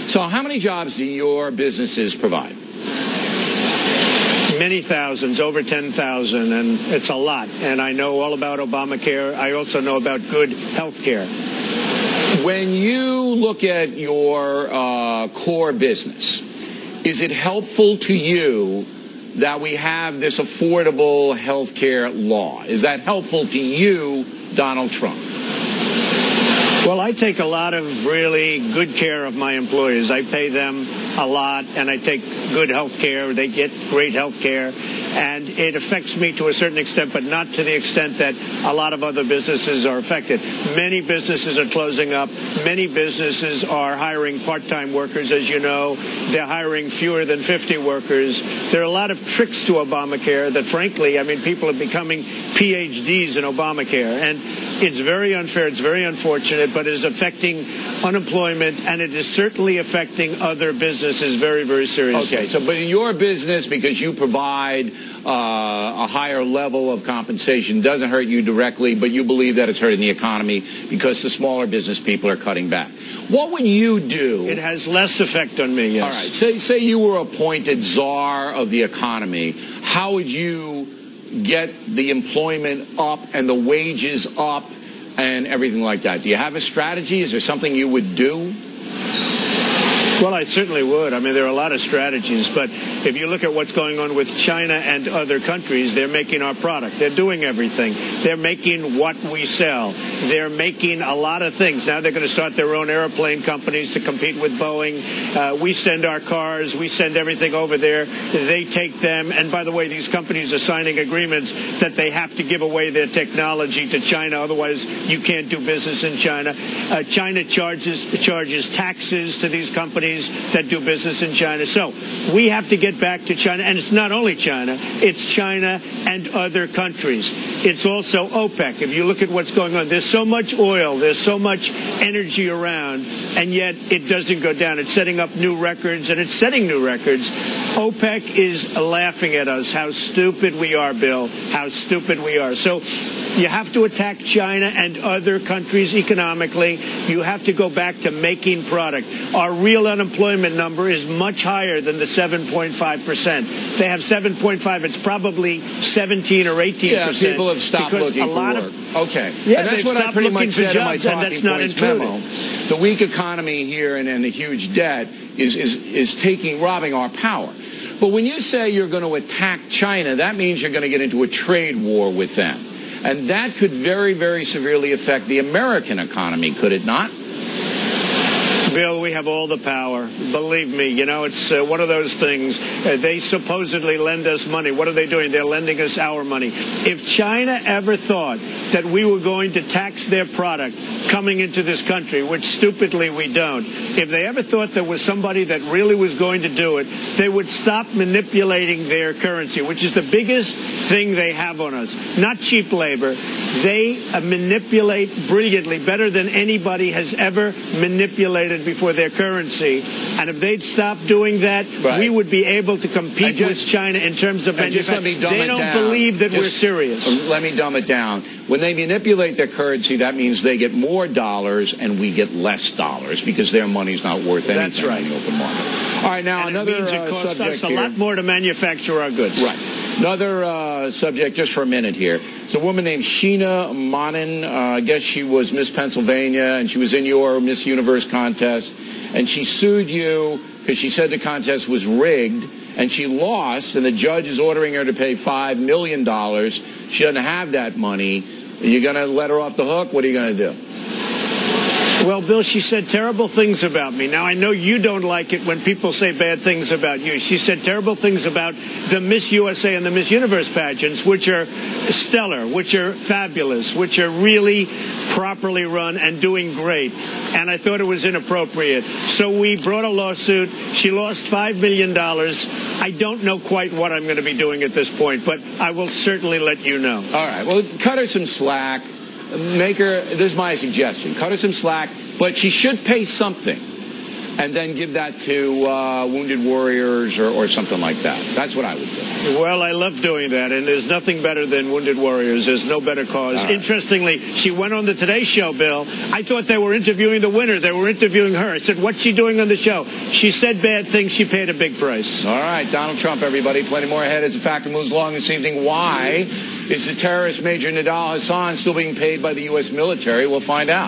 So how many jobs do your businesses provide? Many thousands, over 10,000, and it's a lot. And I know all about ObamaCare. I also know about good health care. When you look at your core business, is it helpful to you that we have this affordable health care law? Is that helpful to you, Donald Trump? Well, I take a lot of really good care of my employees. I pay them a lot, and I take good health care. They get great health care. And it affects me to a certain extent, but not to the extent that a lot of other businesses are affected. Many businesses are closing up. Many businesses are hiring part-time workers, as you know. They're hiring fewer than 50 workers. There are a lot of tricks to Obamacare that, frankly, I mean, people are becoming PhDs in Obamacare. And it's very unfair. It's very unfortunate, but it is affecting unemployment, and it is certainly affecting other businesses very, very seriously. Okay, so but in your business, because you provide a higher level of compensation, doesn't hurt you directly, but you believe that it's hurting the economy because the smaller business people are cutting back. What would you do? It has less effect on me, yes. All right, say you were appointed czar of the economy. How would you get the employment up and the wages up and everything like that? Do you have a strategy? Is there something you would do? Well, I certainly would. I mean, there are a lot of strategies. But if you look at what's going on with China and other countries, they're making our product. They're doing everything. They're making what we sell. They're making a lot of things. Now they're going to start their own airplane companies to compete with Boeing. We send our cars. We send everything over there. They take them. And by the way, these companies are signing agreements that they have to give away their technology to China. Otherwise, you can't do business in China. China charges taxes to these companies that do business in China. So we have to get back to China. And it's not only China. It's China and other countries. It's also OPEC. If you look at what's going on, there's so much oil, there's so much energy around, and yet it doesn't go down. It's setting up new records, and it's setting new records. OPEC is laughing at us. How stupid we are, Bill. How stupid we are. So you have to attack China and other countries economically. You have to go back to making product. Our real unemployment number is much higher than the 7.5%. They have 7.5. It's probably 17 or 18%. Yeah, people have stopped looking for work. Okay. Yeah, and that's what I pretty much said in my talking points memo. The weak economy here and the huge debt is robbing our power. But when you say you're going to attack China, that means you're going to get into a trade war with them. And that could very, very severely affect the American economy, could it not? Bill, we have all the power. Believe me, you know, it's one of those things. They supposedly lend us money. What are they doing? They're lending us our money. If China ever thought that we were going to tax their product coming into this country, which stupidly we don't, if they ever thought there was somebody that really was going to do it, they would stop manipulating their currency, which is the biggest thing they have on us. Not cheap labor. They manipulate brilliantly, better than anybody has ever manipulated before their currency. And if they'd stop doing that, we would be able to compete with China in terms of manufacturing. They don't believe that we're serious. Let me dumb it down. When they manipulate their currency, that means they get more dollars and we get less dollars because their money's not worth anything. That's right. In the open market. All right, now and another it means it costs subject us a here. lot more to manufacture our goods. Right. Another subject, just for a minute here. It's a woman named Sheena Monin. I guess she was Miss Pennsylvania, and she was in your Miss Universe contest. And she sued you because she said the contest was rigged, and she lost, and the judge is ordering her to pay $5 million. She doesn't have that money. Are you going to let her off the hook? What are you going to do? Well, Bill, she said terrible things about me. Now, I know you don't like it when people say bad things about you. She said terrible things about the Miss USA and the Miss Universe pageants, which are stellar, which are fabulous, which are really properly run and doing great. And I thought it was inappropriate. So we brought a lawsuit. She lost $5 million. I don't know quite what I'm going to be doing at this point, but I will certainly let you know. All right. Well, cut her some slack. Make her, this is my suggestion, cut her some slack, but she should pay something. and then give that to Wounded Warriors or something like that. That's what I would do. Well, I love doing that, and there's nothing better than Wounded Warriors. There's no better cause. Right. Interestingly, she went on the Today Show, Bill. I thought they were interviewing the winner. They were interviewing her. I said, what's she doing on the show? She said bad things. She paid a big price. All right, Donald Trump, everybody. Plenty more ahead as the factor moves along this evening. Why is the terrorist Major Nidal Hassan still being paid by the U.S. military? We'll find out.